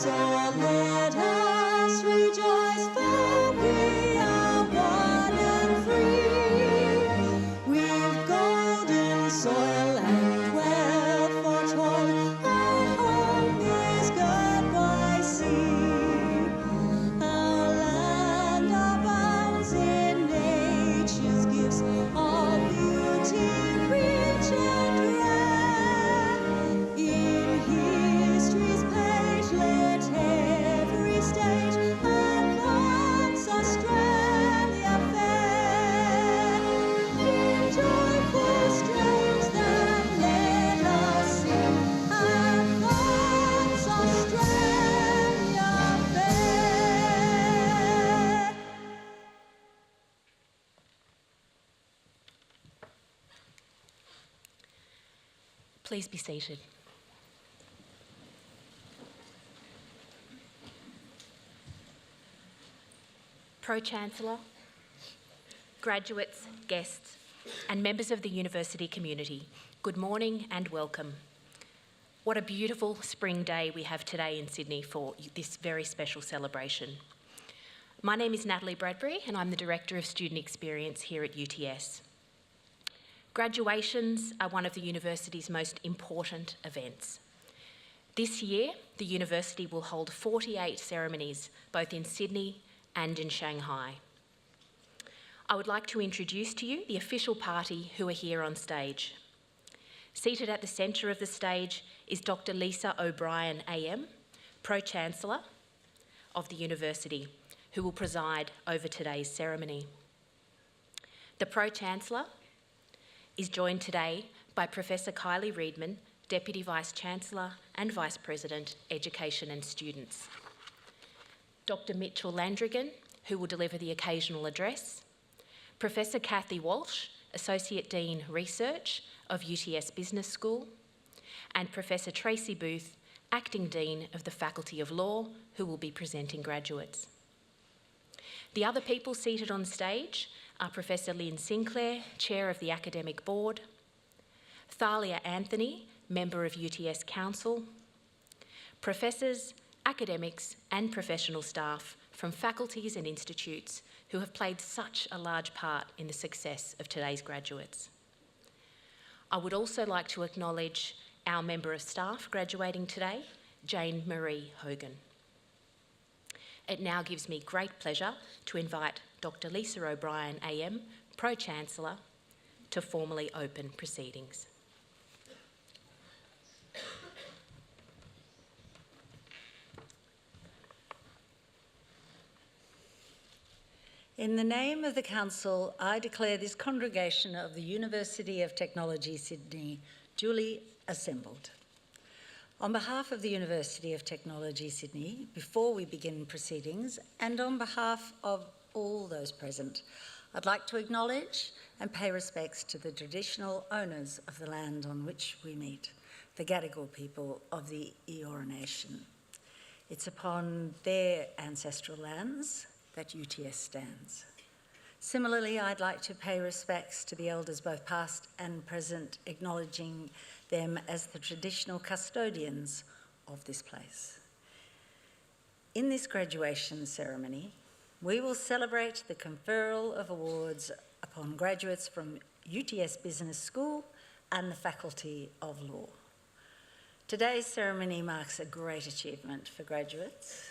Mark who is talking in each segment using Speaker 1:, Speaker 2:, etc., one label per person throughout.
Speaker 1: So let us rejoice, for we are one and free. We've golden soil and wealth for toil. Our home is good by sea. Our land abounds in nature's gifts, all beauty rich and rare. In history's page, let every stage advance Australia fair. In joyful strains that let us sing, advance Australia fair.
Speaker 2: Please be seated. Pro-Chancellor, graduates, guests, and members of the university community, good morning and welcome. What a beautiful spring day we have today in Sydney for this very special celebration. My name is Natalie Bradbury and I'm the Director of Student Experience here at UTS. Graduations are one of the university's most important events. This year, the university will hold 48 ceremonies, both in Sydney and in Shanghai. I would like to introduce to you the official party who are here on stage. Seated at the centre of the stage is Dr. Lisa O'Brien AM, Pro-Chancellor of the university, who will preside over today's ceremony. The Pro-Chancellor is joined today by Professor Kylie Reedman, Deputy Vice-Chancellor and Vice-President, Education and Students. Dr. Mitchell Landrigan, who will deliver the occasional address. Professor Kathy Walsh, Associate Dean Research of UTS Business School. And Professor Tracy Booth, Acting Dean of the Faculty of Law, who will be presenting graduates. The other people seated on stage are Professor Lynn Sinclair, Chair of the Academic Board, Thalia Anthony, Member of UTS Council, professors, academics and professional staff from faculties and institutes who have played such a large part in the success of today's graduates. I would also like to acknowledge our Member of Staff graduating today, Jane Marie Hogan. It now gives me great pleasure to invite Dr. Lisa O'Brien AM, Pro-Chancellor, to formally open proceedings.
Speaker 3: In the name of the Council, I declare this congregation of the University of Technology, Sydney, duly assembled. On behalf of the University of Technology, Sydney, before we begin proceedings, and on behalf of all those present, I'd like to acknowledge and pay respects to the traditional owners of the land on which we meet, the Gadigal people of the Eora Nation. It's upon their ancestral lands that UTS stands. Similarly, I'd like to pay respects to the elders both past and present, acknowledging them as the traditional custodians of this place. In this graduation ceremony, we will celebrate the conferral of awards upon graduates from UTS Business School and the Faculty of Law. Today's ceremony marks a great achievement for graduates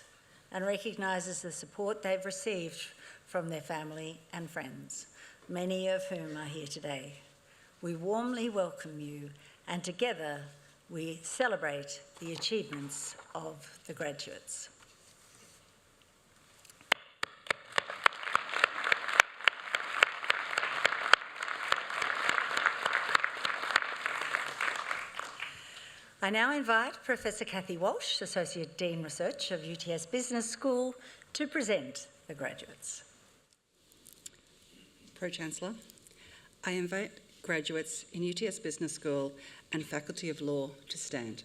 Speaker 3: and recognises the support they've received from their family and friends, many of whom are here today. We warmly welcome you, and together we celebrate the achievements of the graduates. I now invite Professor Kathy Walsh, Associate Dean Research of UTS Business School, to present the graduates.
Speaker 4: Pro-Chancellor, I invite graduates in UTS Business School and Faculty of Law to stand.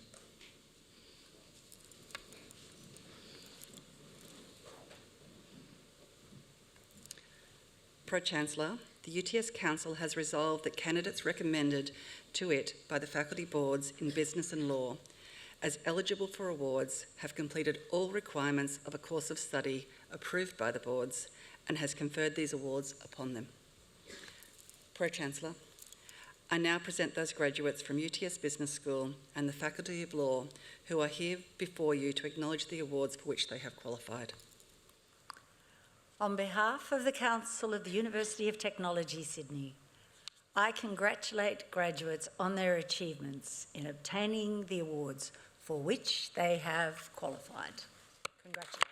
Speaker 4: Pro-Chancellor, the UTS Council has resolved that candidates recommended to it by the faculty boards in Business and Law, as eligible for awards, have completed all requirements of a course of study approved by the boards and has conferred these awards upon them. Pro-Chancellor, I now present those graduates from UTS Business School and the Faculty of Law who are here before you to acknowledge the awards for which they have qualified.
Speaker 3: On behalf of the Council of the University of Technology, Sydney, I congratulate graduates on their achievements in obtaining the awards for which they have qualified. Congratulations.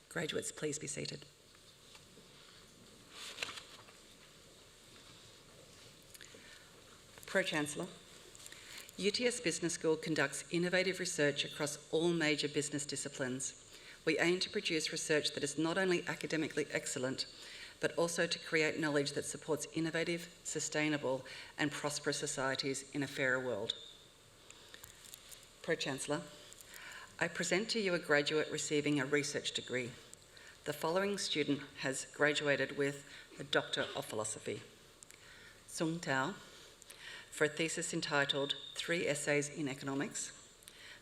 Speaker 4: Graduates, please be seated. Pro-Chancellor, UTS Business School conducts innovative research across all major business disciplines. We aim to produce research that is not only academically excellent, but also to create knowledge that supports innovative, sustainable and prosperous societies in a fairer world. Pro-Chancellor, I present to you a graduate receiving a research degree. The following student has graduated with a Doctor of Philosophy. Sung Tao, for a thesis entitled 3 Essays in Economics,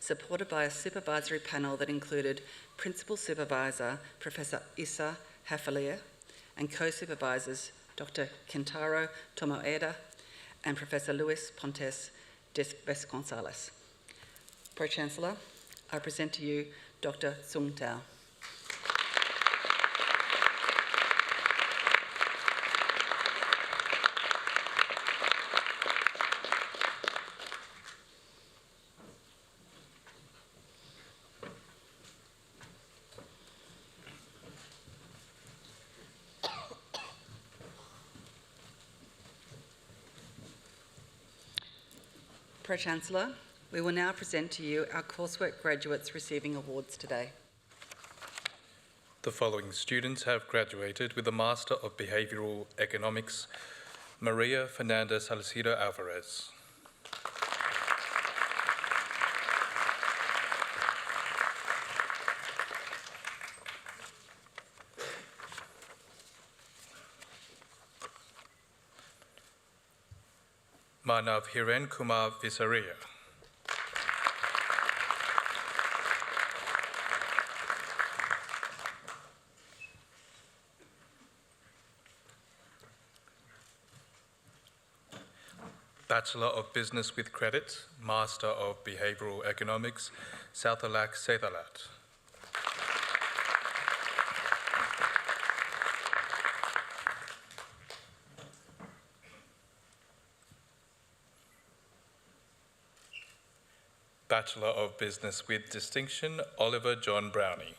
Speaker 4: supported by a supervisory panel that included Principal Supervisor Professor Issa Hafalier and co-supervisors Dr. Kentaro Tomoeda and Professor Luis Pontes de Vasconcelos. Pro-Chancellor, I present to you Dr. Sung Tao. Pro-Chancellor, we will now present to you our coursework graduates receiving awards today.
Speaker 5: The following students have graduated with a Master of Behavioural Economics: Maria Fernanda Salcido Alvarez, Manav Hiren Kumar Visaria, Bachelor of Business with Credit, Master of Behavioural Economics, Southalak Sethalat, Bachelor of Business with Distinction, Oliver John Brownie,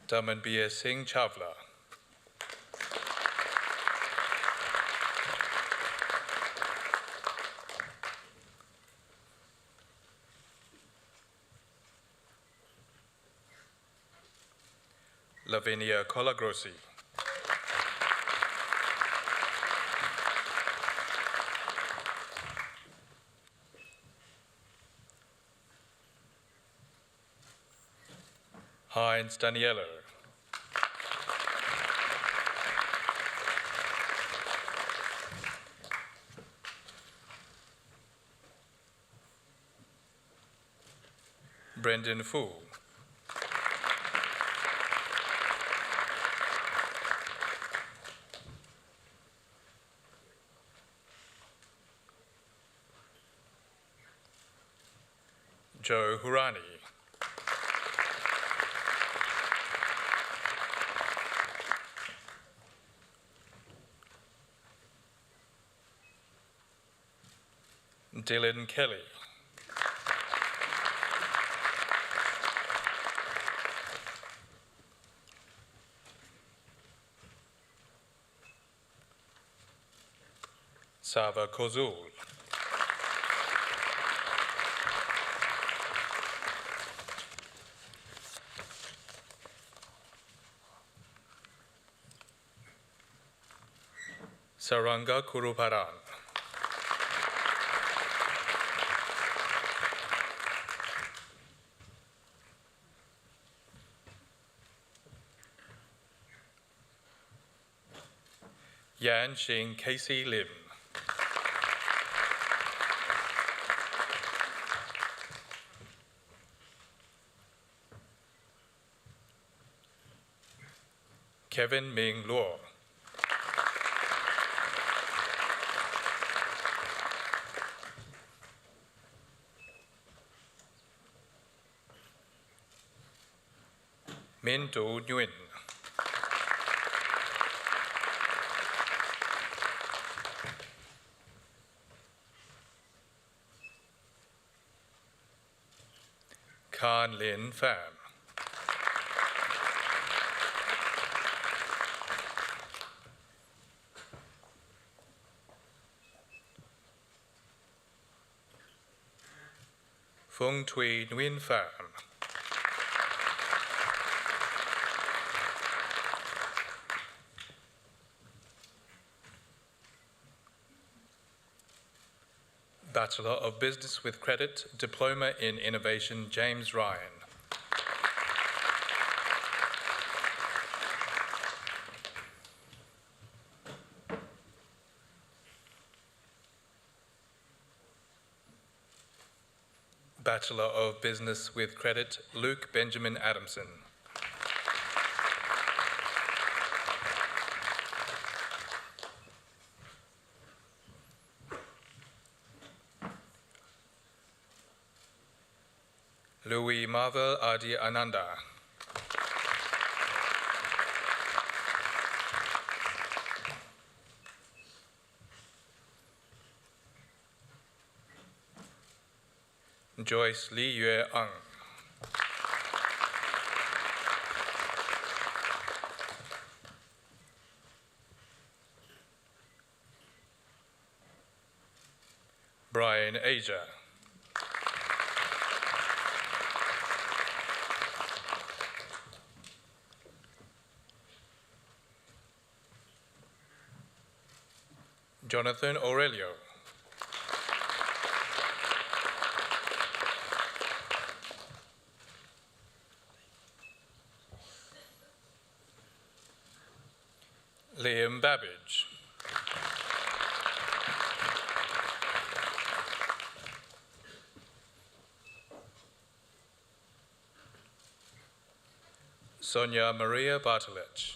Speaker 5: Damanbir Singh Chavla, Lavinia Colagrossi, Heinz Daniello, Brendan Fu, Joe Hurani, Dylan Kelly, Sava Kozul, Saranga Kuruparan, Yan Xing Casey Lim. Kevin Ming Luo. Min Du Nguyen. Khan Lin Pham. Phung Thuy Nguyen Pham. Bachelor of Business with Credit, Diploma in Innovation, James Ryan. Bachelor of Business with Credit, Luke Benjamin Adamson. Louis Marvel Adi Ananda. Joyce Lee Yue Ang. Brian Asia. Jonathan Aurelio. Liam Babbage. Sonia Maria Bartolich.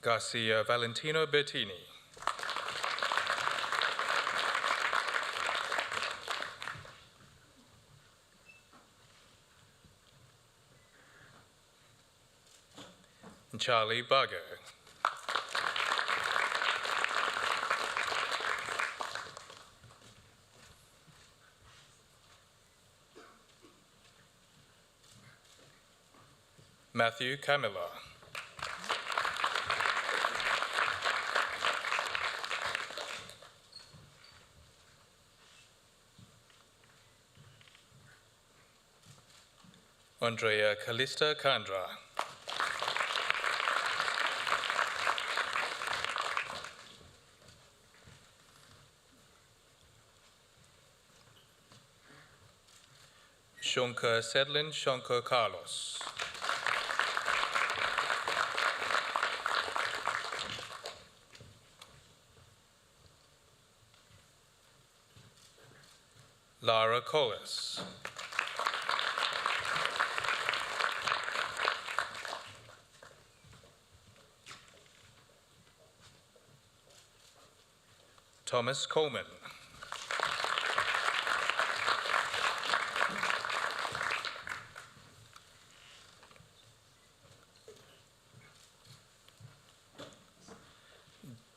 Speaker 5: Garcia Valentino Bettini. Charlie Barger. Matthew Camilla. Andrea Callista Kandra. Shankar Sedlin Shankar Carlos. Lara Collis. Thomas Coleman.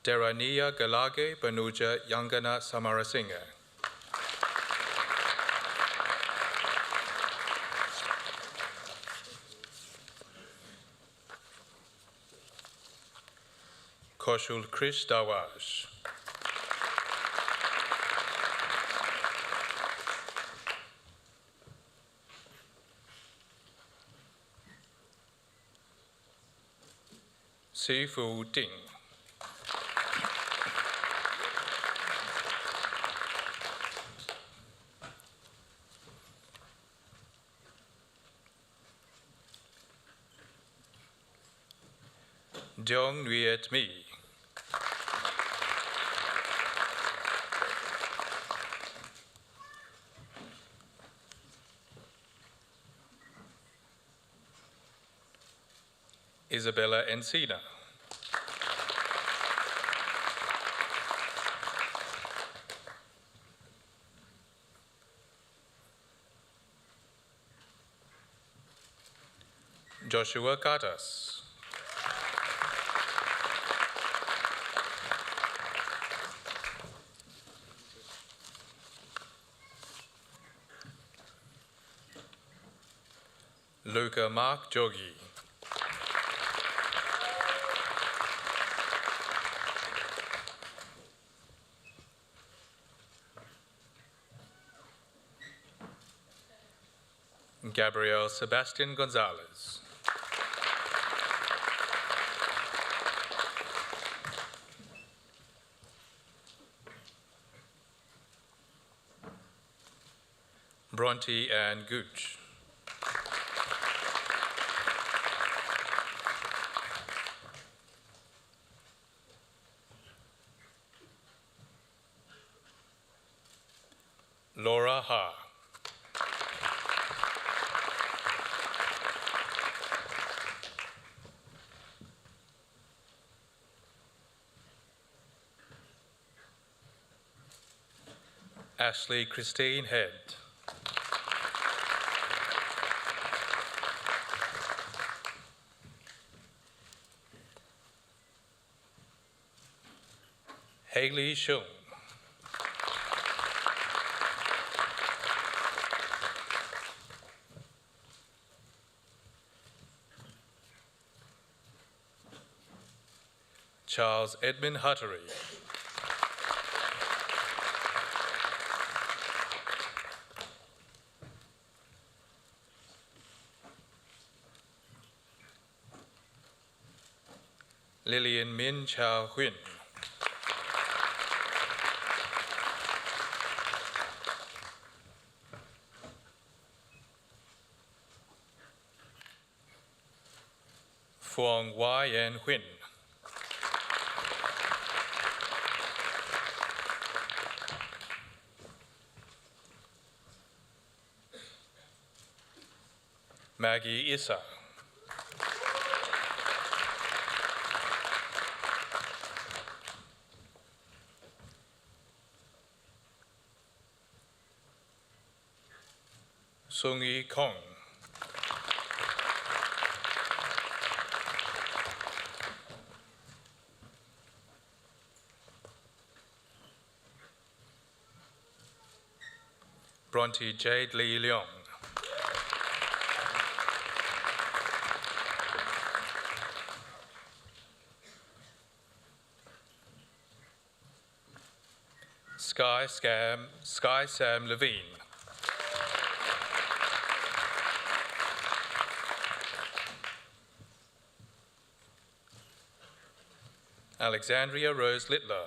Speaker 5: Deraniya Galage Banuja Yangana Samarasinga. Koshul Krish Dawaj. Sifu Ding. Jong Nguyet Mi. Isabella Encina. Joshua Cartas. Luca Mark Jogi. Gabriel Sebastian Gonzalez. Bronte Ann Gooch. Laura Ha. Ashley Christine Head. Haley Shung. Charles Edmund Huttery. Lillian Min Chao Huynh. Phuong Y.N. Huynh. Maggie Issa. Sung-Yi Kong. Bronte Jade Lee Leong. Sky Sam Levine. Alexandria Rose Littler.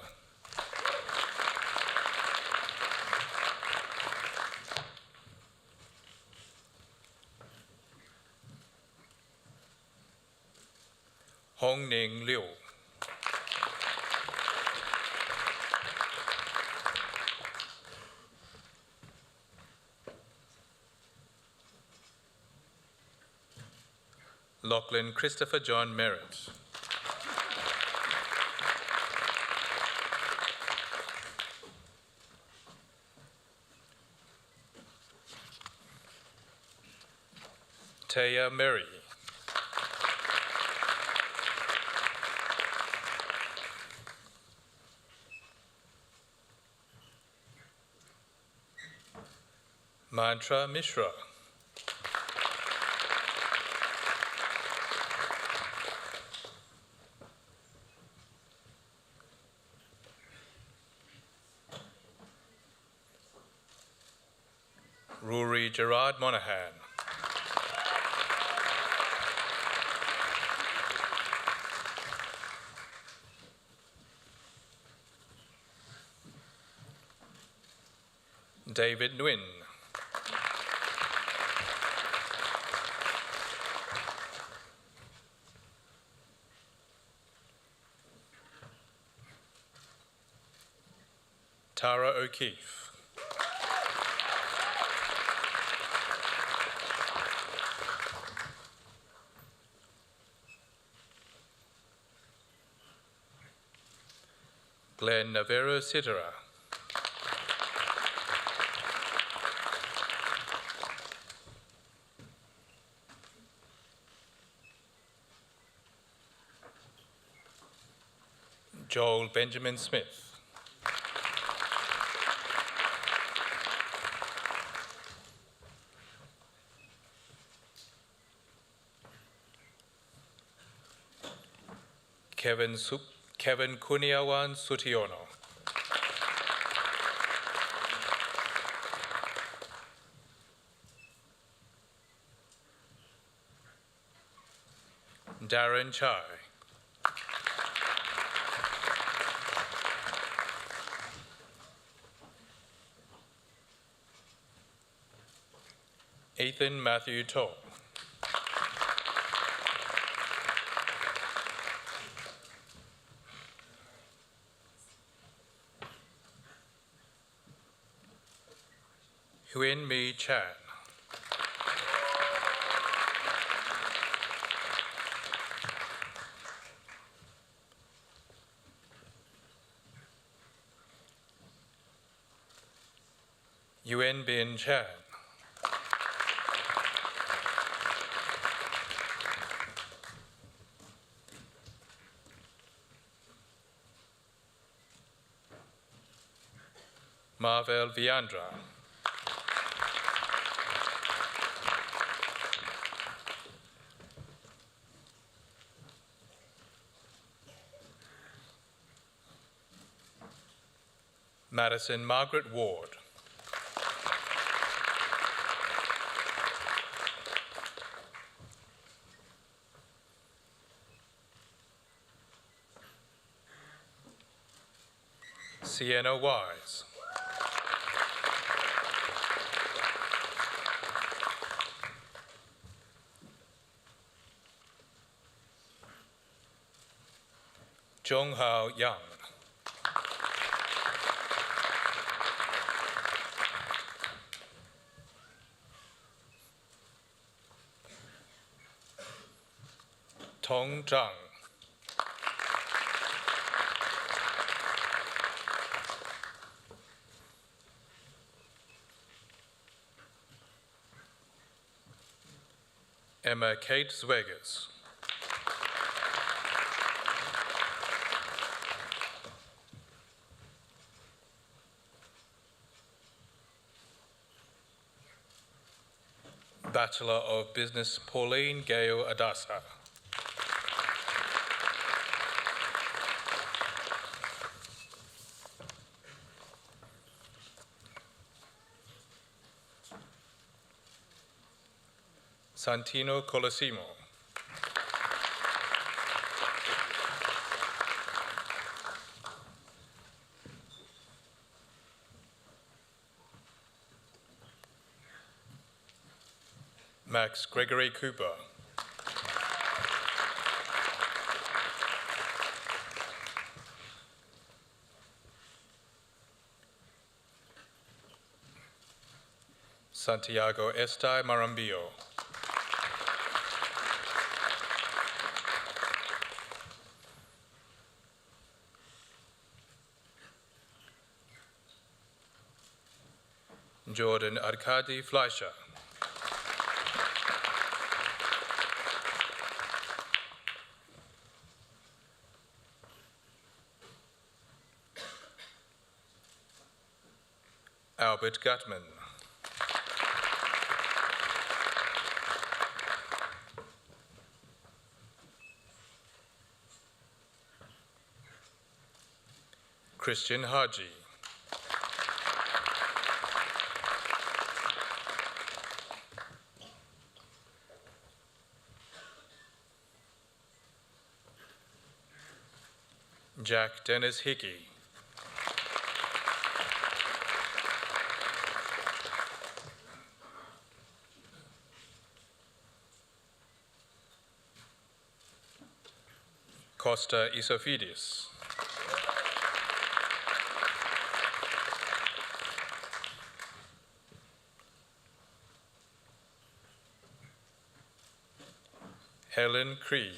Speaker 5: Hong Ning Liu. Lachlan Christopher John Merritt. Taya Murray. Mantra Mishra. Rory Gerard Monahan. David Nguyen. Tara O'Keefe. Glenn Navarro Sitera. Joel Benjamin Smith. Kevin Kuniawan Sutiono. Darren Chai. Ethan Matthew Toll. Huyen Mi Chan. Yuen Bin Chan. Marvel Viandra. Madison Margaret Ward. Sienna Wise. Jong Hao Yang. Tong Zhang. Emma Kate Zwegas. Bachelor of Business Pauline Gayo Adasa. Santino Colosimo. Max Gregory Cooper. Santiago Estai Marambillo. Jordan Arkady Fleischer. Albert Gutman. Christian Haji. Jack Dennis Hickey. Costa Isofidis. Helen Cree.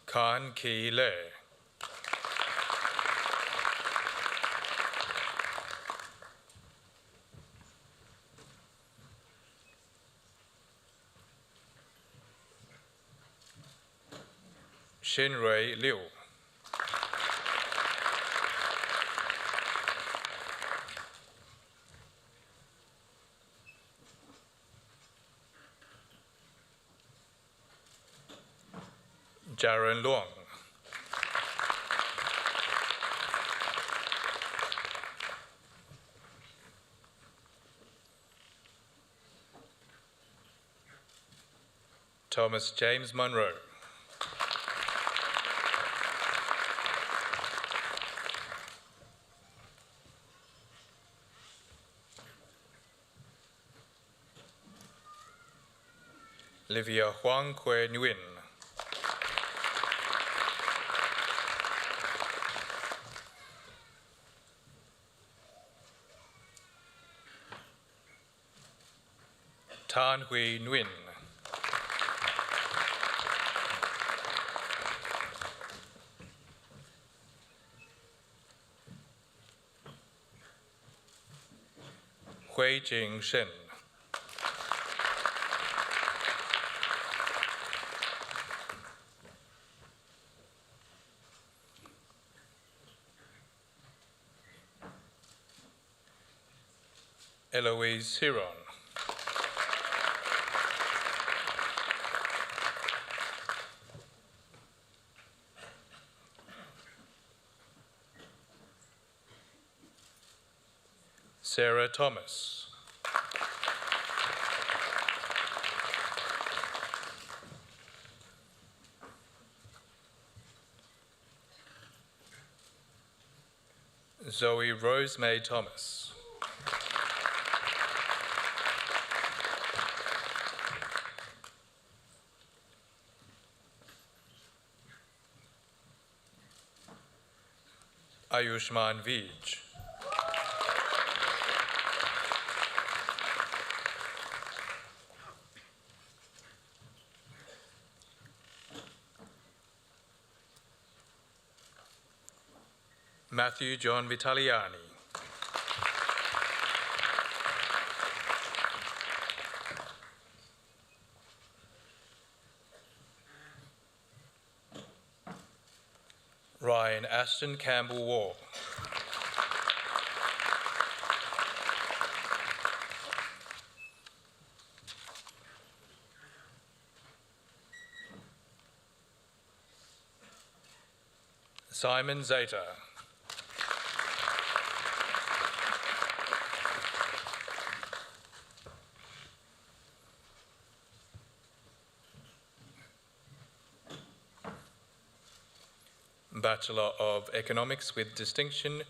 Speaker 5: Khan Ki Le. Shinrui Liu. Jaren Luong. Thomas James Munro. Livia Huang Kue Nguyen. Tan Hui Nguyen. Hui Jing Shen. Eloise Hiron. Sarah Thomas. Zoe Rosemay Thomas. Ayushman Vij. Matthew John Vitaliani. Ryan Ashton Campbell Wall. Simon Zeta. Bachelor of Economics with Distinction,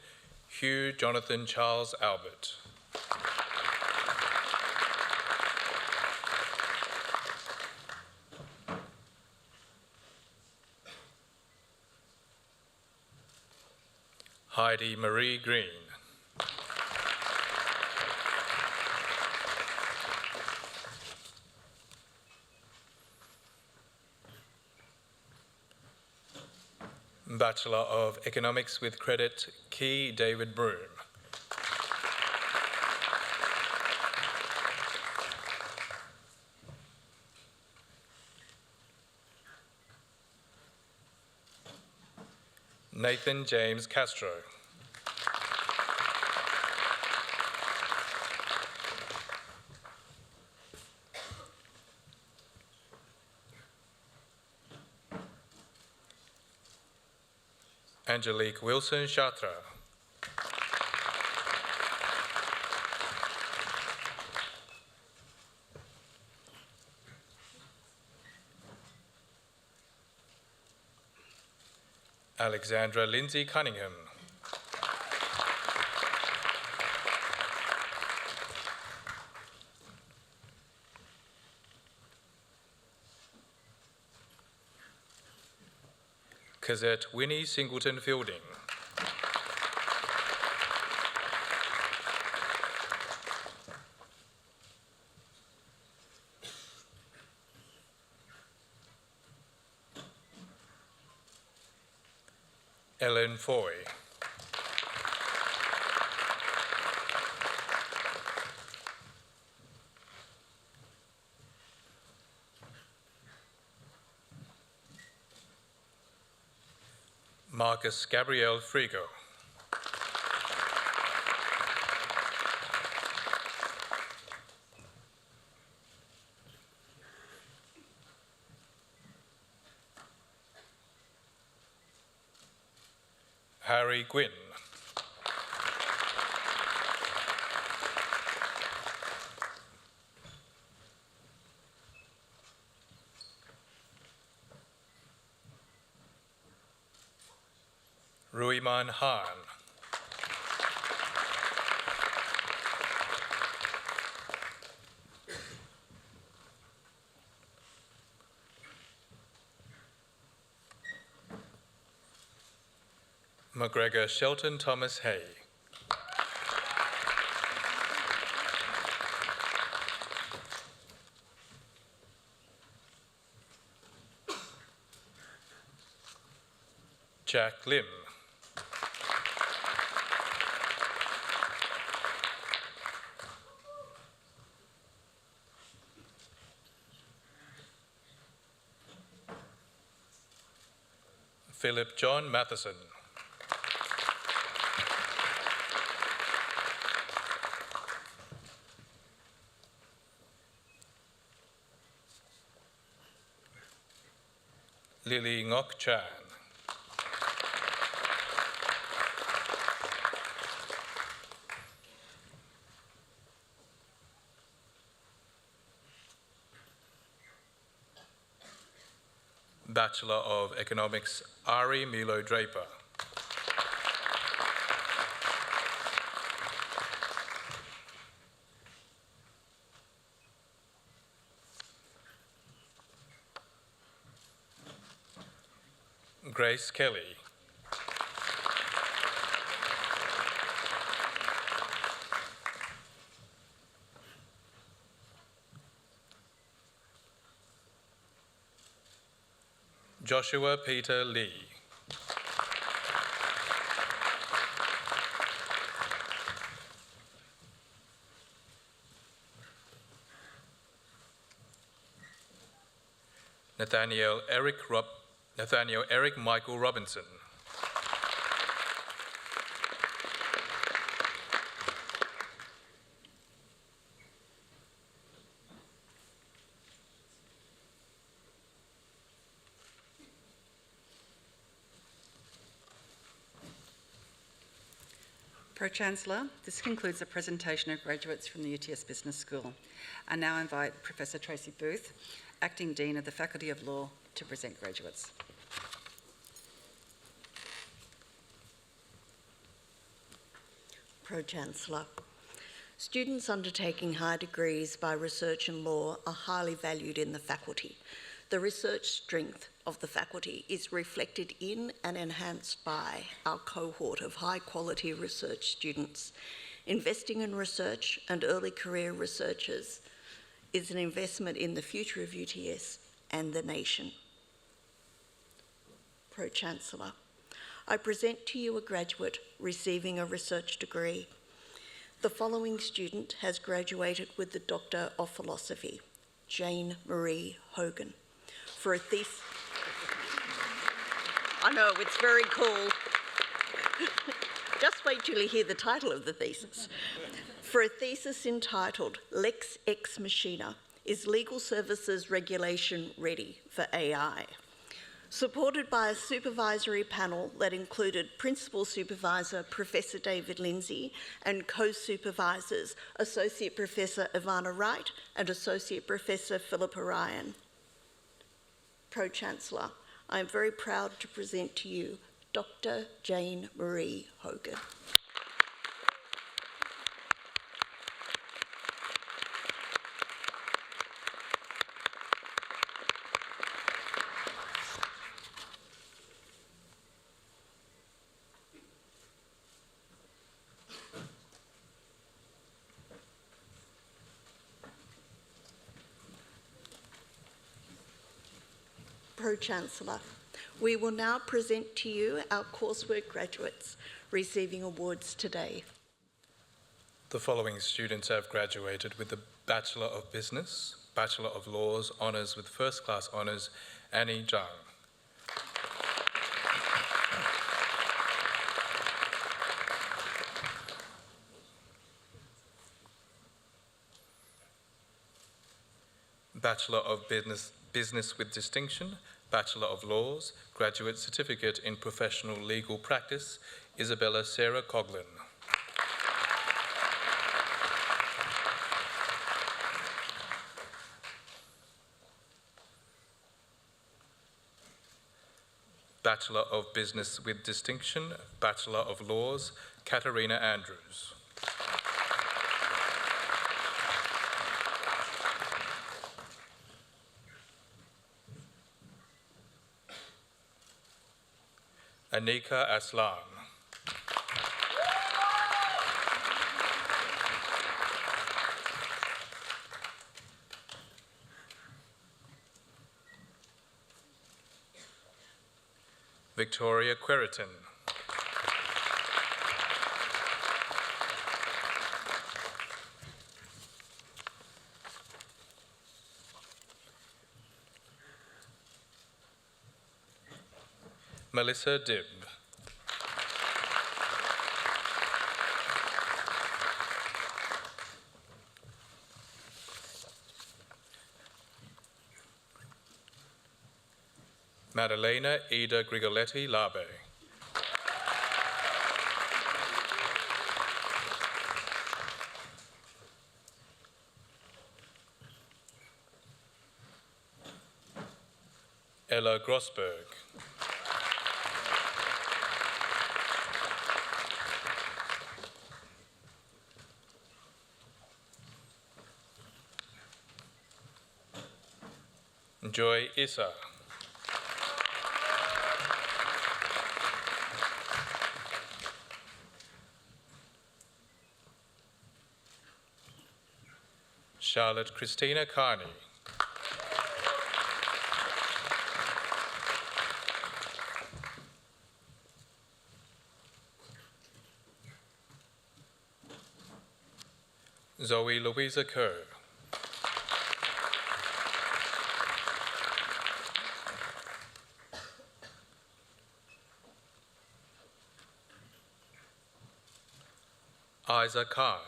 Speaker 5: Hugh Jonathan Charles Albert. Heidi Marie Green. Bachelor of Economics with Credit, Key David Broom. Nathan James Castro. Angelique Wilson Chatra. Alexandra Lindsay Cunningham. Cadet Winnie Singleton Fielding. Ellen Foy. Marcus Gabriel Frigo. Harry Gwynn. Ruiman Han. McGregor Shelton Thomas Hay. Jack Lim. Philip John Matheson. Lily Ngok Chan. Bachelor of Economics, Ari Milo Draper. Grace Kelly. Joshua Peter Lee. Nathaniel Eric Michael Robinson.
Speaker 4: Pro-Chancellor, this concludes the presentation of graduates from the UTS Business School. I now invite Professor Tracy Booth, Acting Dean of the Faculty of Law, to present graduates.
Speaker 6: Pro-Chancellor, students undertaking high degrees by research and law are highly valued in the faculty. The research strength of the faculty is reflected in and enhanced by our cohort of high-quality research students. Investing in research and early career researchers is an investment in the future of UTS and the nation. Pro-Chancellor, I present to you a graduate receiving a research degree. The following student has graduated with the Doctor of Philosophy, Jane Marie Hogan, for a thesis. I know, it's very cool. Just wait till you hear the title of the thesis. For a thesis entitled Lex Ex Machina, is legal services regulation ready for AI? Supported by a supervisory panel that included Principal Supervisor Professor David Lindsay and co-supervisors Associate Professor Ivana Wright and Associate Professor Philippa Ryan. Pro-Chancellor, I am very proud to present to you Dr. Jane Marie Hogan. Pro-Chancellor. We will now present to you our coursework graduates receiving awards today.
Speaker 5: The following students have graduated with the Bachelor of Business, Bachelor of Laws Honours with First Class Honours, Annie Zhang. Bachelor of Business with Distinction, Bachelor of Laws, Graduate Certificate in Professional Legal Practice, Isabella Sarah Coughlin. Bachelor of Business with Distinction, Bachelor of Laws, Katarina Andrews. Anika Aslan. Victoria Queriton. Melissa Dibb. Madalena Ida Grigoletti Labe. Ella Grossberg. Joy Issa. Charlotte Christina Carney. Zoe Louisa Kerr. Isa Khan.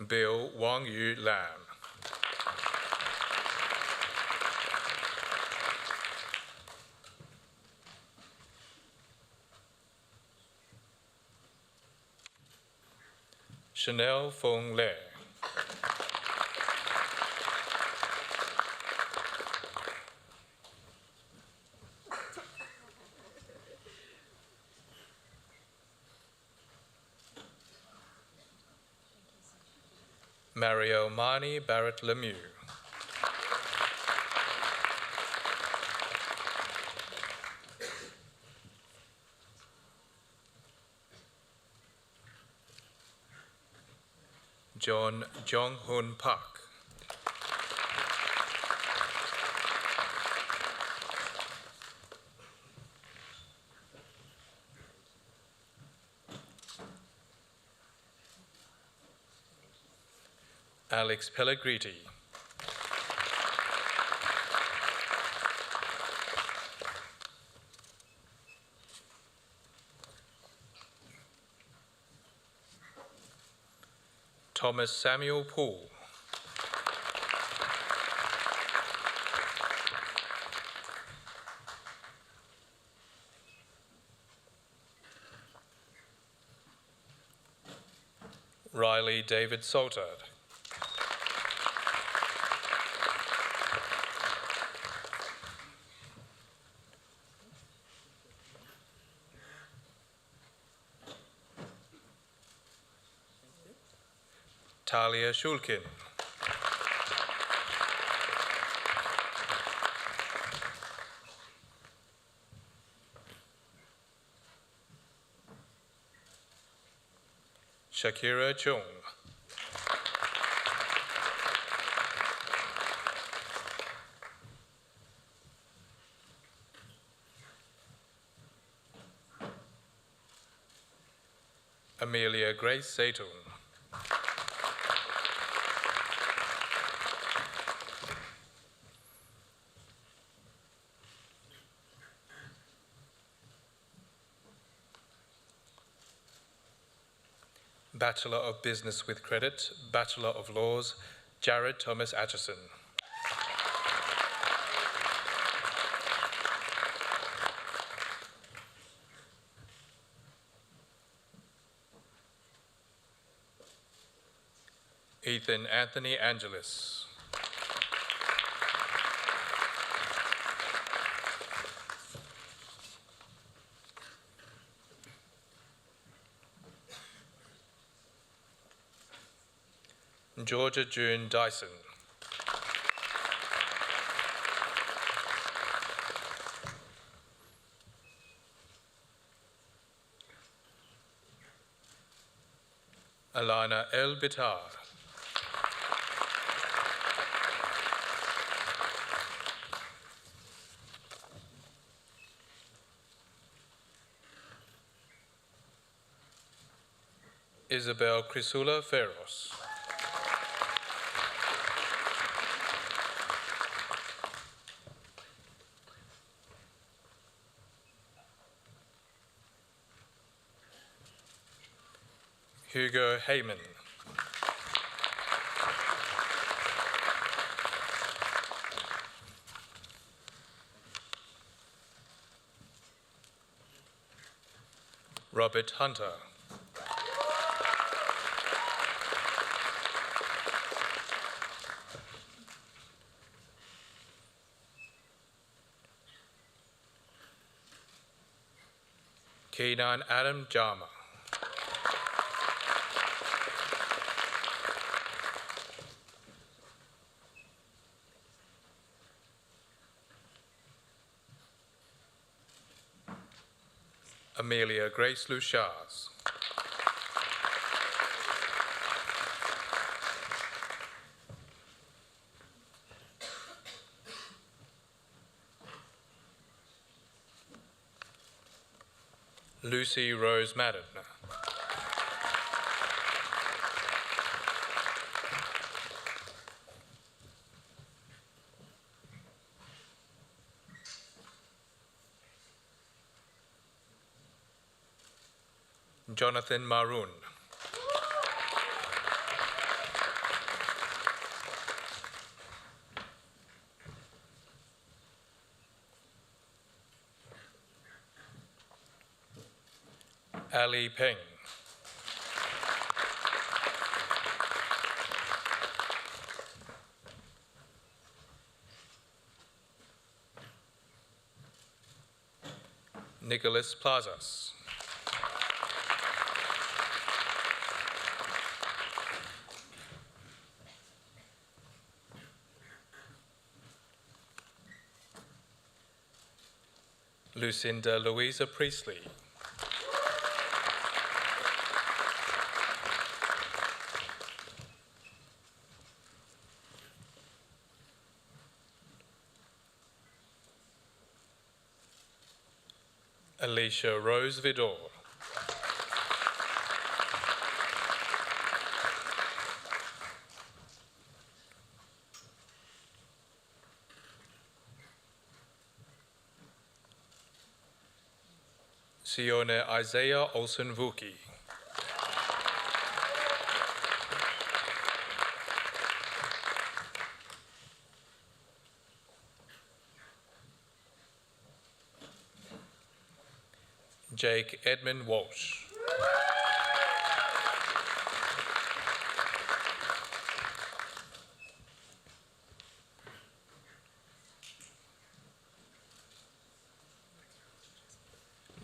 Speaker 5: Bill Wang Yu Lam. Chanel Fong Le. Mario Mani Barrett Lemieux. John Jong-Hoon Park. Alex Pellegriti. Thomas Samuel Poole. Riley David Saltard. Talia Shulkin. Shakira Chung. Amelia Grace Zaytoun. Bachelor of Business with Credit, Bachelor of Laws, Jared Thomas Atchison. Ethan Anthony Angelis. Georgia June Dyson. Alana El Bitar. Isabel Crisula Ferros. Hugo Heyman. Robert Hunter. Keenan Adam Jama. Amelia Grace Luchars. Lucy Rose Madden. Jonathan Maroon. Ali Peng. Nicholas Plazas. Lucinda Louisa Priestley. Alicia Rose Vidor. Sione Isaiah Olsen Vuki. Jake Edmund Walsh.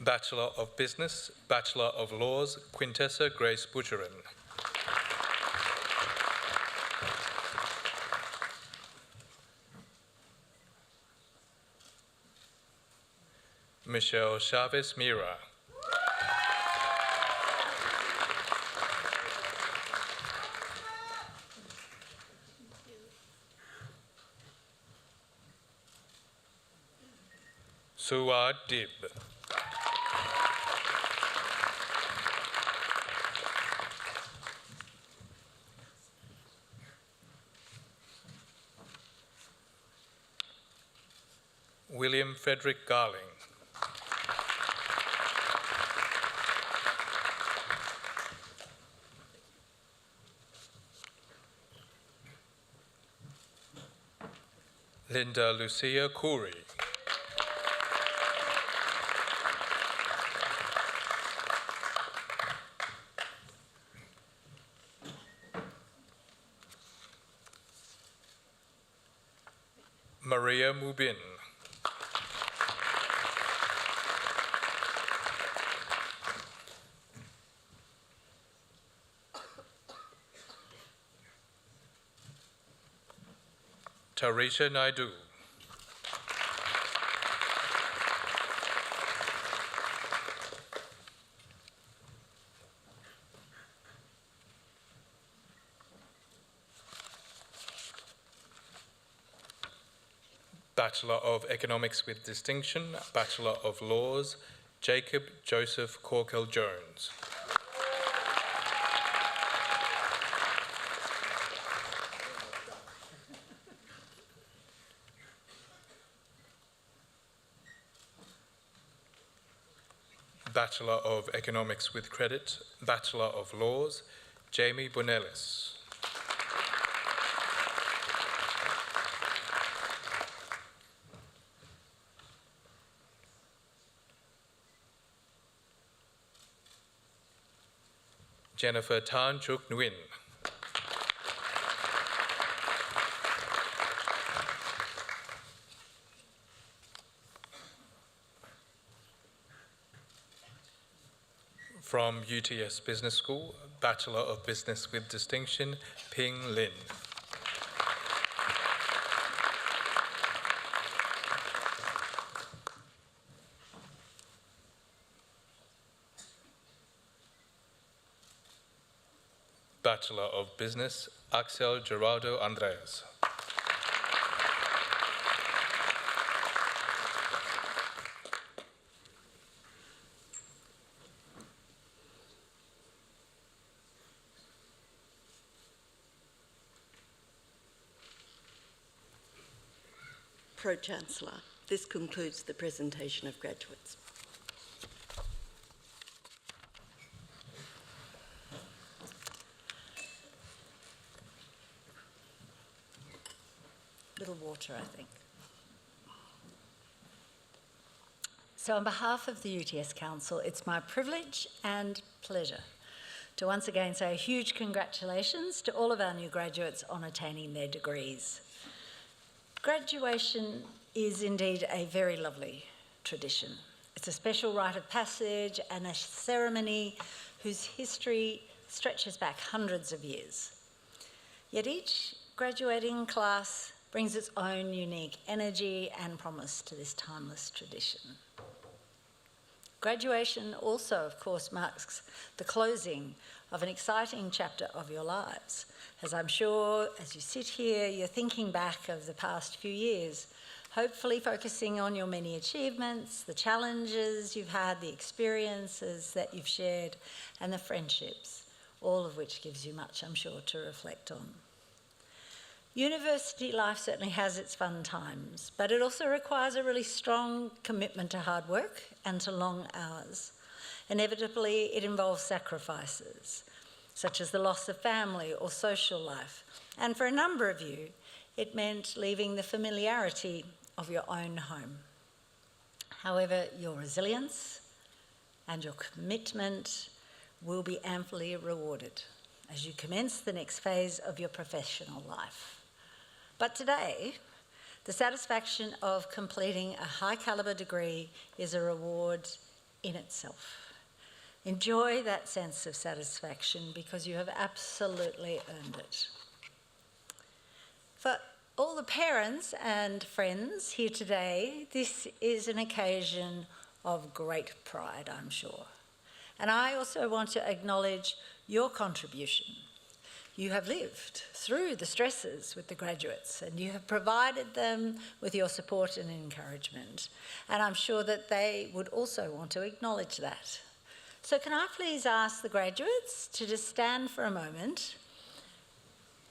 Speaker 5: Bachelor of Business, Bachelor of Laws, Quintessa Grace Butcherin. Michelle Chavez Mira. Suad Dib. William Frederick Garling. Linda Lucia Coorey. Maria Mubin. Tarisha Naidu. Bachelor of Economics with Distinction, Bachelor of Laws, Jacob Joseph Corkell-Jones. Bachelor of Economics with Credit, Bachelor of Laws, Jamie Bonellis. Jennifer Tan Chuk Nguyen. From UTS Business School, Bachelor of Business with Distinction, Ping Lin. Bachelor of Business, Axel Geraldo Andreas.
Speaker 6: Pro-Chancellor, this concludes the presentation of graduates.
Speaker 3: Little water, I think. So on behalf of the UTS Council, it's my privilege and pleasure to once again say a huge congratulations to all of our new graduates on attaining their degrees. Graduation is indeed a very lovely tradition. It's a special rite of passage and a ceremony whose history stretches back hundreds of years. Yet each graduating class brings its own unique energy and promise to this timeless tradition. Graduation also, of course, marks the closing of an exciting chapter of your lives, as I'm sure as you sit here, you're thinking back of the past few years, hopefully focusing on your many achievements, the challenges you've had, the experiences that you've shared, and the friendships, all of which gives you much, I'm sure, to reflect on. University life certainly has its fun times, but it also requires a really strong commitment to hard work and to long hours. Inevitably, it involves sacrifices, such as the loss of family or social life. And for a number of you, it meant leaving the familiarity of your own home. However, your resilience and your commitment will be amply rewarded as you commence the next phase of your professional life. But today, the satisfaction of completing a high-calibre degree is a reward in itself. Enjoy that sense of satisfaction because you have absolutely earned it. For all the parents and friends here today, this is an occasion of great pride, I'm sure. And I also want to acknowledge your contribution You have lived through the stresses with the graduates and you have provided them with your support and encouragement. And I'm sure that they would also want to acknowledge that. So can I please ask the graduates to just stand for a moment,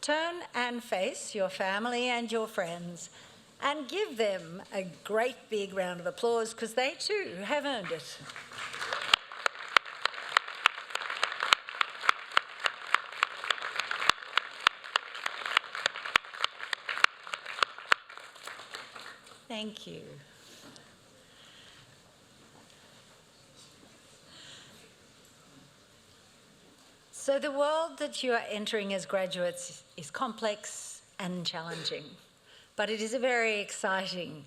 Speaker 3: turn and face your family and your friends and give them a great big round of applause because they too have earned it. Thank you. So the world that you are entering as graduates is complex and challenging, but it is a very exciting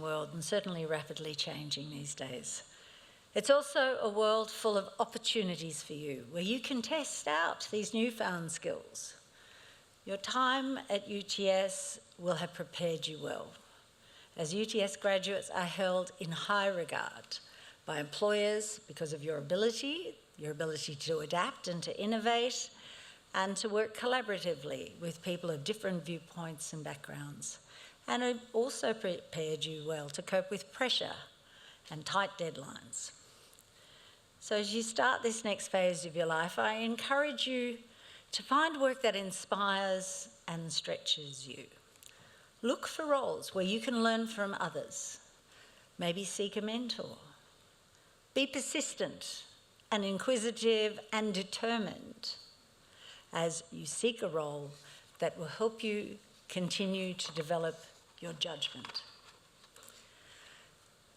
Speaker 3: world and certainly rapidly changing these days. It's also a world full of opportunities for you where you can test out these newfound skills. Your time at UTS will have prepared you well, as UTS graduates are held in high regard by employers because of your ability to adapt and to innovate, and to work collaboratively with people of different viewpoints and backgrounds. And it also prepared you well to cope with pressure and tight deadlines. So as you start this next phase of your life, I encourage you to find work that inspires and stretches you. Look for roles where you can learn from others. Maybe seek a mentor. Be persistent and inquisitive and determined as you seek a role that will help you continue to develop your judgment.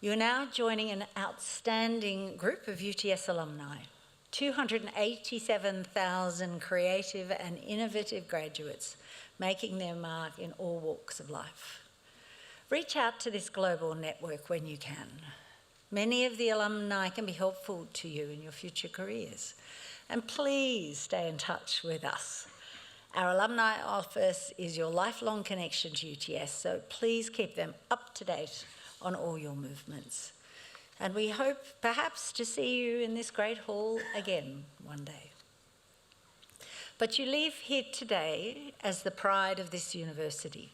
Speaker 3: You're now joining an outstanding group of UTS alumni, 287,000 creative and innovative graduates making their mark in all walks of life. Reach out to this global network when you can. Many of the alumni can be helpful to you in your future careers. And please stay in touch with us. Our alumni office is your lifelong connection to UTS, so please keep them up to date on all your movements. And we hope perhaps to see you in this great hall again one day. But you leave here today as the pride of this university,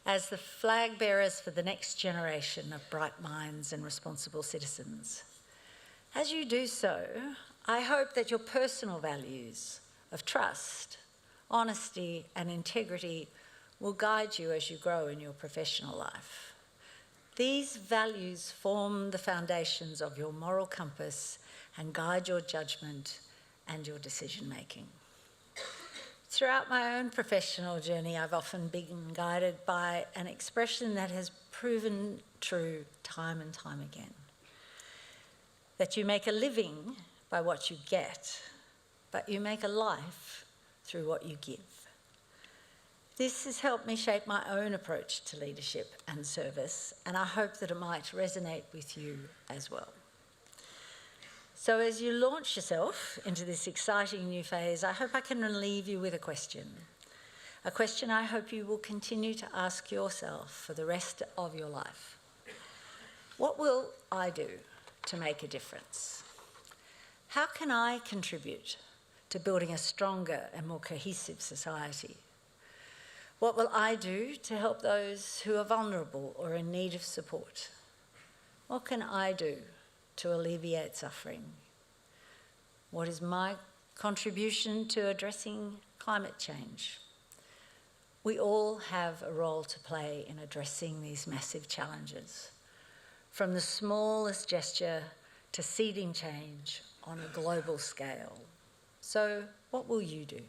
Speaker 3: as the flag bearers for the next generation of bright minds and responsible citizens. As you do so, I hope that your personal values of trust, honesty, and integrity will guide you as you grow in your professional life. These values form the foundations of your moral compass and guide your judgment and your decision-making. Throughout my own professional journey, I've often been guided by an expression that has proven true time and time again. That you make a living by what you get, but you make a life through what you give. This has helped me shape my own approach to leadership and service, and I hope that it might resonate with you as well. So as you launch yourself into this exciting new phase, I hope I can leave you with a question I hope you will continue to ask yourself for the rest of your life. What will I do to make a difference? How can I contribute to building a stronger and more cohesive society? What will I do to help those who are vulnerable or in need of support? What can I do to alleviate suffering? What is my contribution to addressing climate change? We all have a role to play in addressing these massive challenges, from the smallest gesture to seeding change on a global scale. So what will you do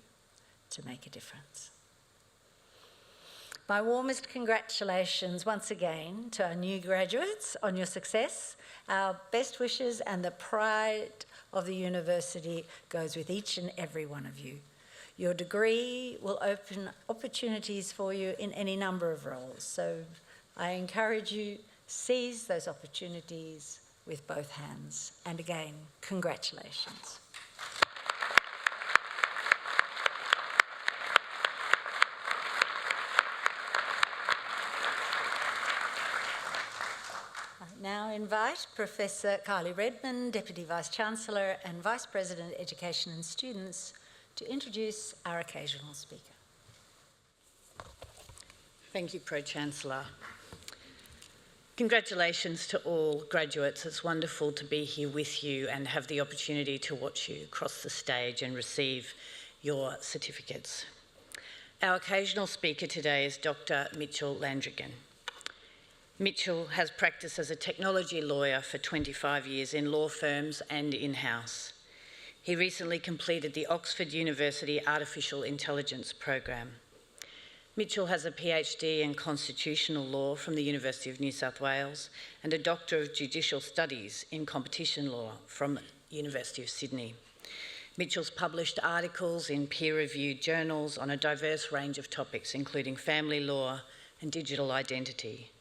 Speaker 3: to make a difference? My warmest congratulations once again to our new graduates on your success. Our best wishes and the pride of the university goes with each and every one of you. Your degree will open opportunities for you in any number of roles. So I encourage you, seize those opportunities with both hands. And again, congratulations. I now invite Professor Kylie Redmond, Deputy Vice-Chancellor and Vice President Education and Students, to introduce our occasional speaker.
Speaker 7: Thank you, Pro-Chancellor. Congratulations to all graduates. It's wonderful to be here with you and have the opportunity to watch you cross the stage and receive your certificates. Our occasional speaker today is Dr. Mitchell Landrigan. Mitchell has practiced as a technology lawyer for 25 years in law firms and in-house. He recently completed the Oxford University Artificial Intelligence program. Mitchell has a PhD in Constitutional Law from the University of New South Wales and a Doctor of Judicial Studies in Competition Law from University of Sydney. Mitchell's published articles in peer-reviewed journals on a diverse range of topics, including family law and digital identity.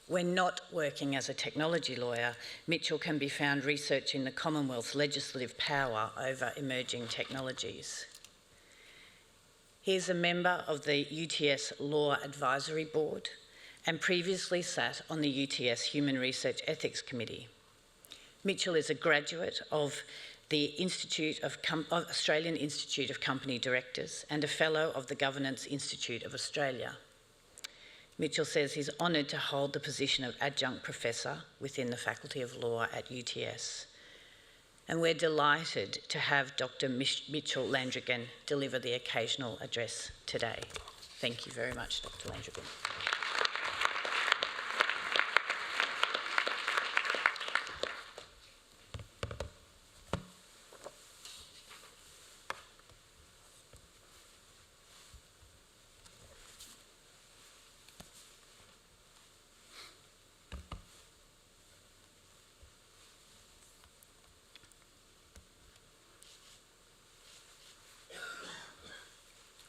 Speaker 7: When not working as a technology lawyer, Mitchell can be found researching the Commonwealth's legislative power over emerging technologies. He is a member of the UTS Law Advisory Board and previously sat on the UTS Human Research Ethics Committee. Mitchell is a graduate of the Australian Institute of Company Directors and a Fellow of the Governance Institute of Australia. Mitchell says he's honoured to hold the position of Adjunct Professor within the Faculty of Law at UTS. And we're delighted to have Dr. Mitchell Landrigan deliver the occasional address today. Thank you very much, Dr. Landrigan.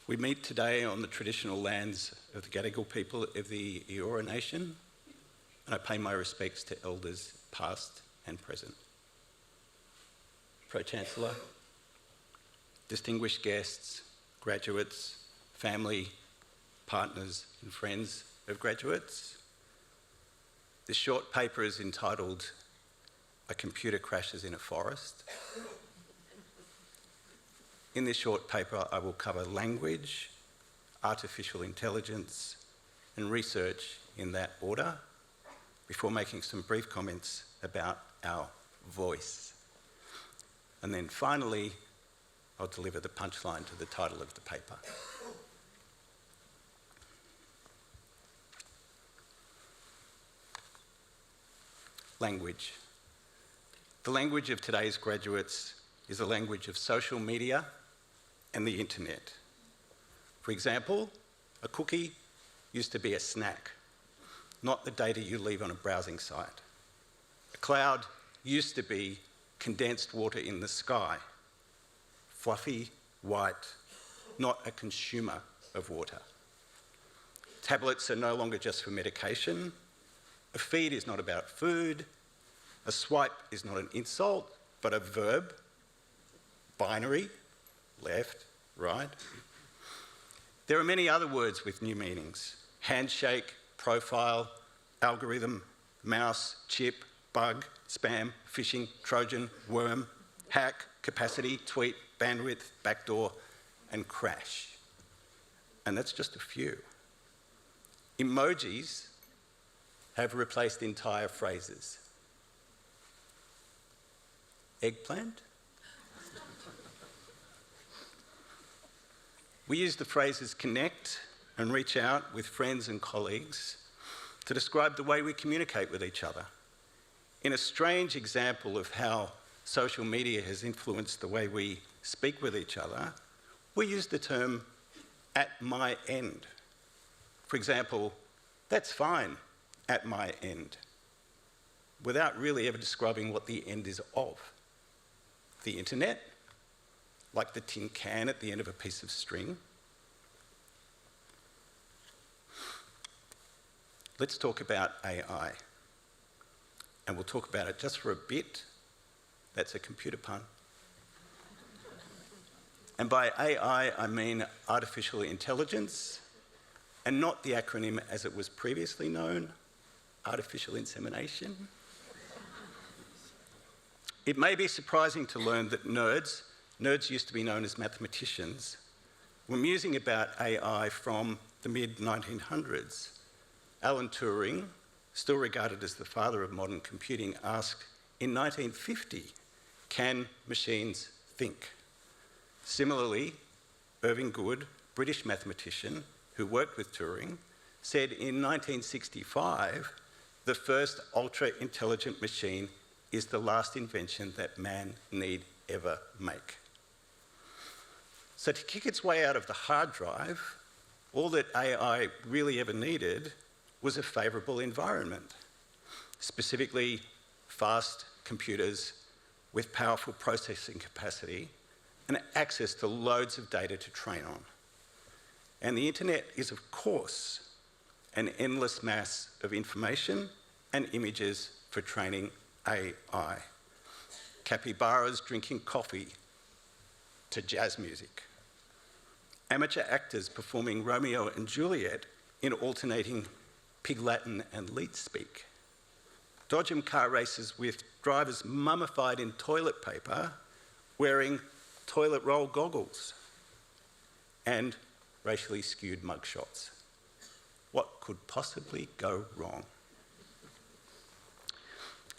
Speaker 8: We meet today on the traditional lands of the Gadigal people of the Eora Nation, and I pay my respects to elders past and present. Pro-Chancellor, distinguished guests, graduates, family, partners and friends of graduates. This short paper is entitled "A Computer Crashes in a Forest." In this short paper, I will cover language, artificial intelligence, and research in that order, before making some brief comments about our voice. And then finally, I'll deliver the punchline to the title of the paper. Language. The language of today's graduates is a language of social media and the internet. For example, a cookie used to be a snack, not the data you leave on a browsing site. A cloud used to be condensed water in the sky, fluffy, white, not a consumer of water. Tablets are no longer just for medication. A feed is not about food. A swipe is not an insult, but a verb. Binary, left, right. There are many other words with new meanings: handshake, profile, algorithm, mouse, chip, bug, spam, phishing, Trojan, worm, hack, capacity, tweet, bandwidth, backdoor, and crash. And that's just a few. Emojis have replaced entire phrases. Eggplant? We use the phrases connect and reach out with friends and colleagues to describe the way we communicate with each other. In a strange example of how social media has influenced the way we speak with each other, we use the term "at my end." For example, "that's fine, at my end," without really ever describing what the end is of. The internet, like the tin can at the end of a piece of string. Let's talk about AI. And we'll talk about it just for a bit. That's a computer pun. And by AI, I mean artificial intelligence, and not the acronym as it was previously known, artificial insemination. It may be surprising to learn that nerds used to be known as mathematicians, were musing about AI from the mid-1900s. Alan Turing, still regarded as the father of modern computing, asked in 1950, can machines think? Similarly, Irving Good, British mathematician who worked with Turing, said in 1965, the first ultra-intelligent machine is the last invention that man need ever make. So to kick its way out of the hard drive, all that AI really ever needed was a favourable environment, specifically fast computers with powerful processing capacity and access to loads of data to train on. And the internet is, of course, an endless mass of information and images for training AI. Capybaras drinking coffee to jazz music. Amateur actors performing Romeo and Juliet in alternating Pig Latin and leet speak. Dodgem car races with drivers mummified in toilet paper wearing toilet roll goggles. And racially skewed mugshots. What could possibly go wrong?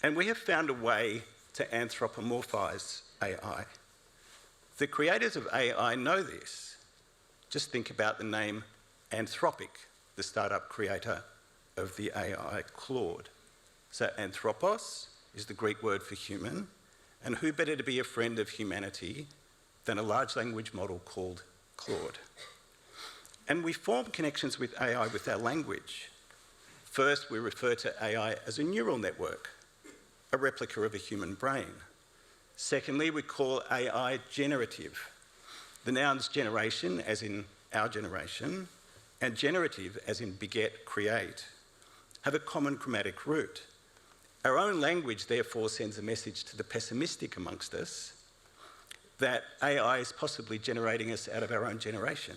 Speaker 8: And we have found a way to anthropomorphise AI. The creators of AI know this. Just think about the name Anthropic, the startup creator of the AI Claude. So anthropos is the Greek word for human, and who better to be a friend of humanity than a large language model called Claude? And we form connections with AI with our language. First, we refer to AI as a neural network, a replica of a human brain. Secondly, we call AI generative. The nouns generation, as in our generation, and generative, as in beget, create, have a common grammatic root. Our own language, therefore, sends a message to the pessimistic amongst us that AI is possibly generating us out of our own generation.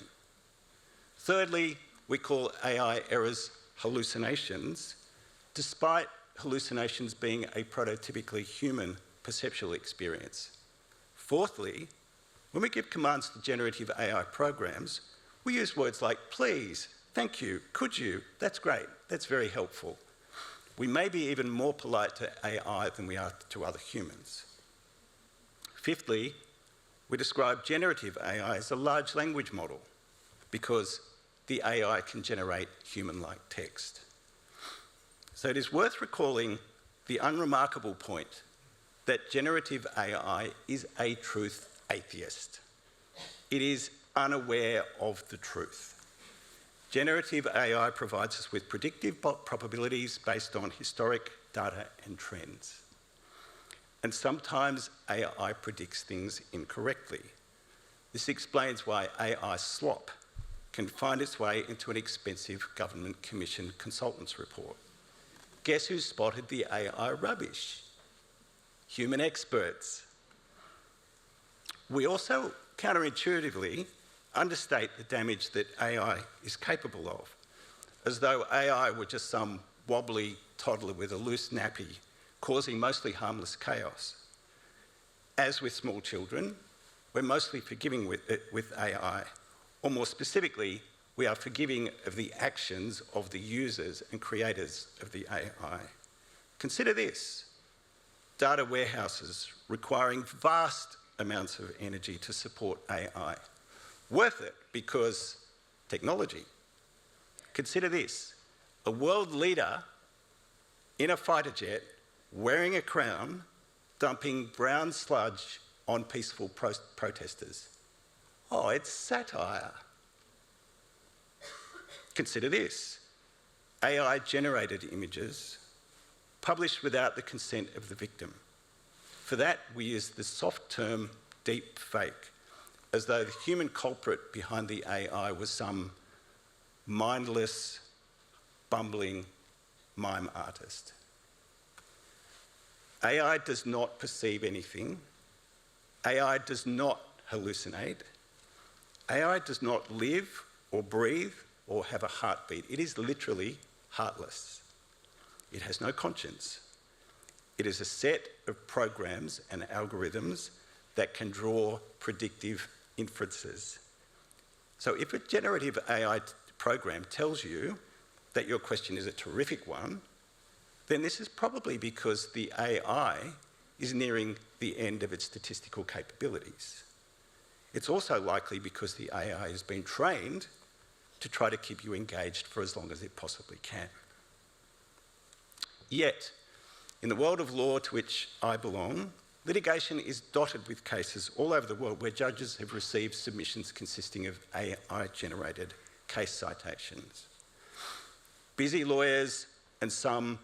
Speaker 8: Thirdly, we call AI errors hallucinations, despite hallucinations being a prototypically human perceptual experience. Fourthly, when we give commands to generative AI programs, we use words like please, thank you, could you, that's great, that's very helpful. We may be even more polite to AI than we are to other humans. Fifthly, we describe generative AI as a large language model because the AI can generate human-like text. So it is worth recalling the unremarkable point that generative AI is a truth atheist. It is unaware of the truth. Generative AI provides us with predictive probabilities based on historic data and trends. And sometimes AI predicts things incorrectly. This explains why AI slop can find its way into an expensive government-commissioned consultant's report. Guess who spotted the AI rubbish? Human experts. We also, counterintuitively, understate the damage that AI is capable of, as though AI were just some wobbly toddler with a loose nappy, causing mostly harmless chaos. As with small children, we're mostly forgiving with AI, or more specifically, we are forgiving of the actions of the users and creators of the AI. Consider this: data warehouses requiring vast amounts of energy to support AI. Worth it because technology. Consider this: a world leader in a fighter jet wearing a crown, dumping brown sludge on peaceful protesters. Oh, it's satire. Consider this: AI-generated images published without the consent of the victim. For that, we use the soft term deep fake, as though the human culprit behind the AI was some mindless, bumbling mime artist. AI does not perceive anything. AI does not hallucinate. AI does not live or breathe or have a heartbeat. It is literally heartless. It has no conscience. It is a set of programs and algorithms that can draw predictive inferences. So if a generative AI program tells you that your question is a terrific one, then this is probably because the AI is nearing the end of its statistical capabilities. It's also likely because the AI has been trained to try to keep you engaged for as long as it possibly can. Yet, in the world of law to which I belong, litigation is dotted with cases all over the world where judges have received submissions consisting of AI-generated case citations. Busy lawyers and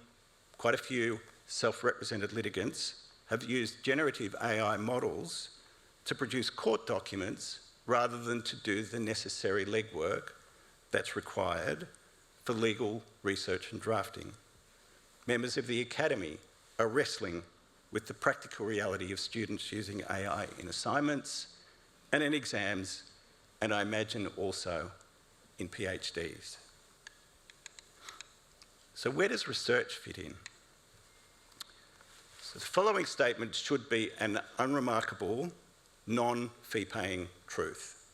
Speaker 8: quite a few self-represented litigants have used generative AI models to produce court documents rather than to do the necessary legwork that's required for legal research and drafting. Members of the Academy are wrestling with the practical reality of students using AI in assignments and in exams, and I imagine also in PhDs. So where does research fit in? So the following statement should be an unremarkable, non-fee-paying truth.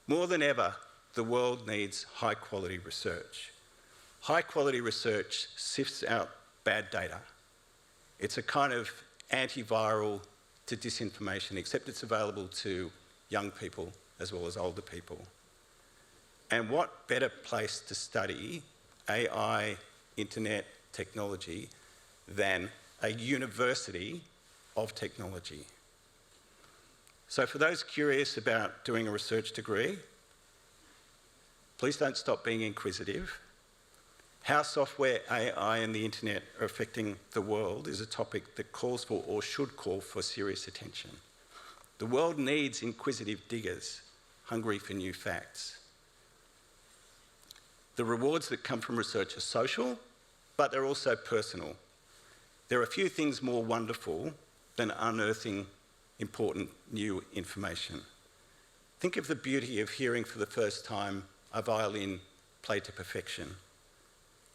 Speaker 8: More than ever, the world needs high-quality research. High-quality research sifts out bad data. It's a kind of antiviral to disinformation, except it's available to young people as well as older people. And what better place to study AI, internet, technology than a university of technology? So for those curious about doing a research degree, please don't stop being inquisitive. How software, AI and the internet are affecting the world is a topic that calls for or should call for serious attention. The world needs inquisitive diggers, hungry for new facts. The rewards that come from research are social, but they're also personal. There are few things more wonderful than unearthing important new information. Think of the beauty of hearing for the first time a violin played to perfection,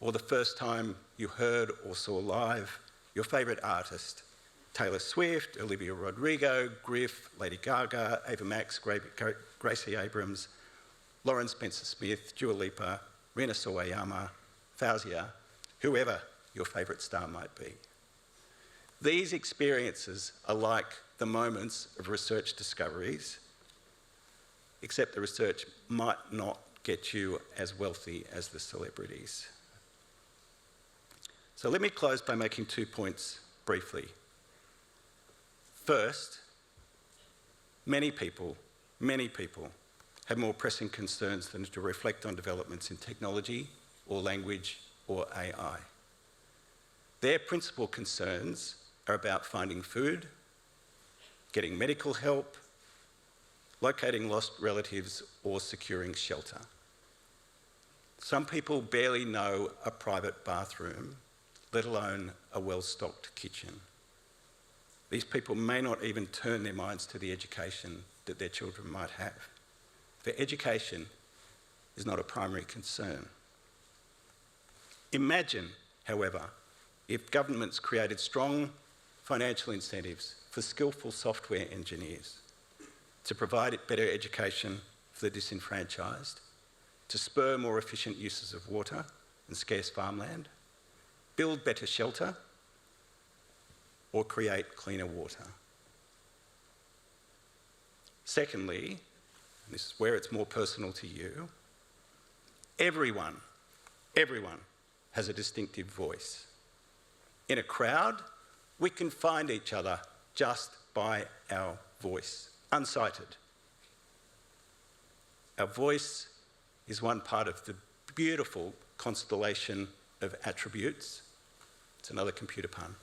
Speaker 8: or the first time you heard or saw live your favourite artist, Taylor Swift, Olivia Rodrigo, Griff, Lady Gaga, Ava Max, Gracie Abrams, Lauren Spencer-Smith, Dua Lipa, Rina Sawayama, Fauzia, whoever your favourite star might be. These experiences are like the moments of research discoveries, except the research might not get you as wealthy as the celebrities. So let me close by making 2 points briefly. First, many people have more pressing concerns than to reflect on developments in technology or language or AI. Their principal concerns are about finding food, getting medical help, locating lost relatives, or securing shelter. Some people barely know a private bathroom, let alone a well-stocked kitchen. These people may not even turn their minds to the education that their children might have. For education is not a primary concern. Imagine, however, if governments created strong financial incentives for skillful software engineers to provide better education for the disenfranchised, to spur more efficient uses of water and scarce farmland, build better shelter, or create cleaner water. Secondly, and this is where it's more personal to you, everyone has a distinctive voice. In a crowd, we can find each other just by our voice, unsighted. Our voice is one part of the beautiful constellation of attributes, it's another computer pun,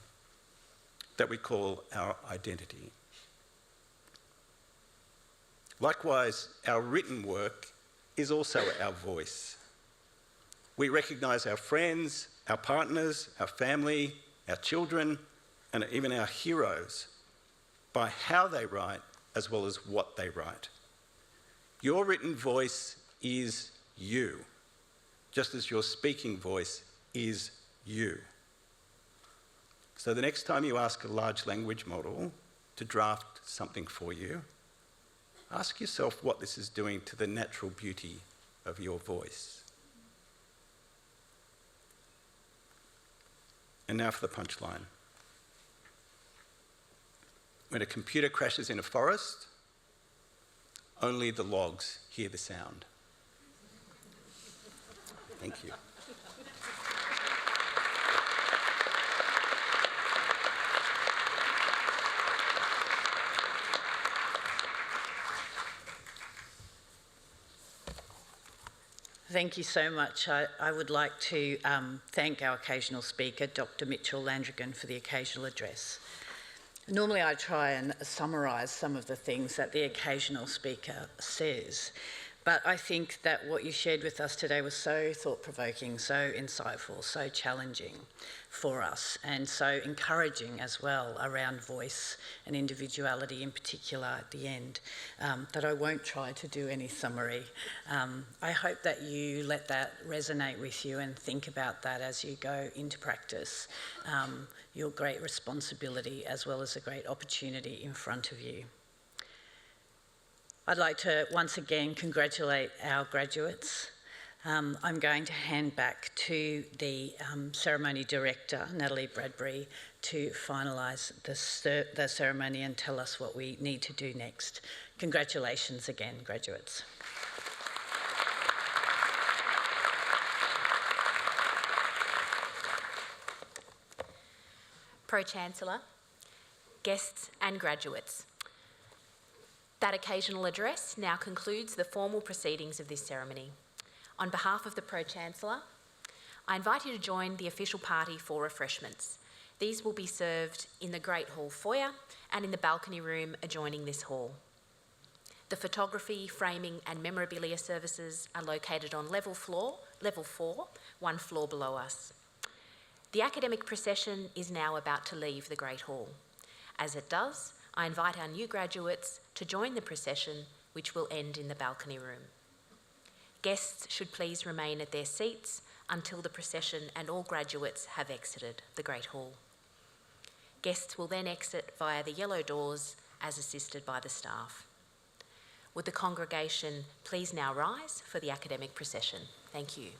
Speaker 8: that we call our identity. Likewise, our written work is also our voice. We recognise our friends, our partners, our family, our children, and even our heroes by how they write as well as what they write. Your written voice is you, just as your speaking voice is you. So the next time you ask a large language model to draft something for you, ask yourself what this is doing to the natural beauty of your voice. And now for the punchline. When a computer crashes in a forest, only the logs hear the sound. Thank you.
Speaker 7: Thank you so much. I would like to thank our occasional speaker, Dr. Mitchell Landrigan, for the occasional address. Normally I try and summarise some of the things that the occasional speaker says, but I think that what you shared with us today was so thought-provoking, so insightful, so challenging for us, and so encouraging as well around voice and individuality in particular at the end, that I won't try to do any summary. I hope that you let that resonate with you and think about that as you go into practice, your great responsibility as well as a great opportunity in front of you. I'd like to once again congratulate our graduates. I'm going to hand back to the ceremony director, Natalie Bradbury, to finalise the ceremony and tell us what we need to do next. Congratulations again, graduates.
Speaker 2: Pro-Chancellor, guests and graduates. That occasional address now concludes the formal proceedings of this ceremony. On behalf of the Pro-Chancellor, I invite you to join the official party for refreshments. These will be served in the Great Hall foyer and in the balcony room adjoining this hall. The photography, framing and memorabilia services are located on level 4, one floor below us. The academic procession is now about to leave the Great Hall. As it does, I invite our new graduates to join the procession, which will end in the balcony room. Guests should please remain at their seats until the procession and all graduates have exited the Great Hall. Guests will then exit via the yellow doors as assisted by the staff. Would the congregation please now rise for the academic procession? Thank you.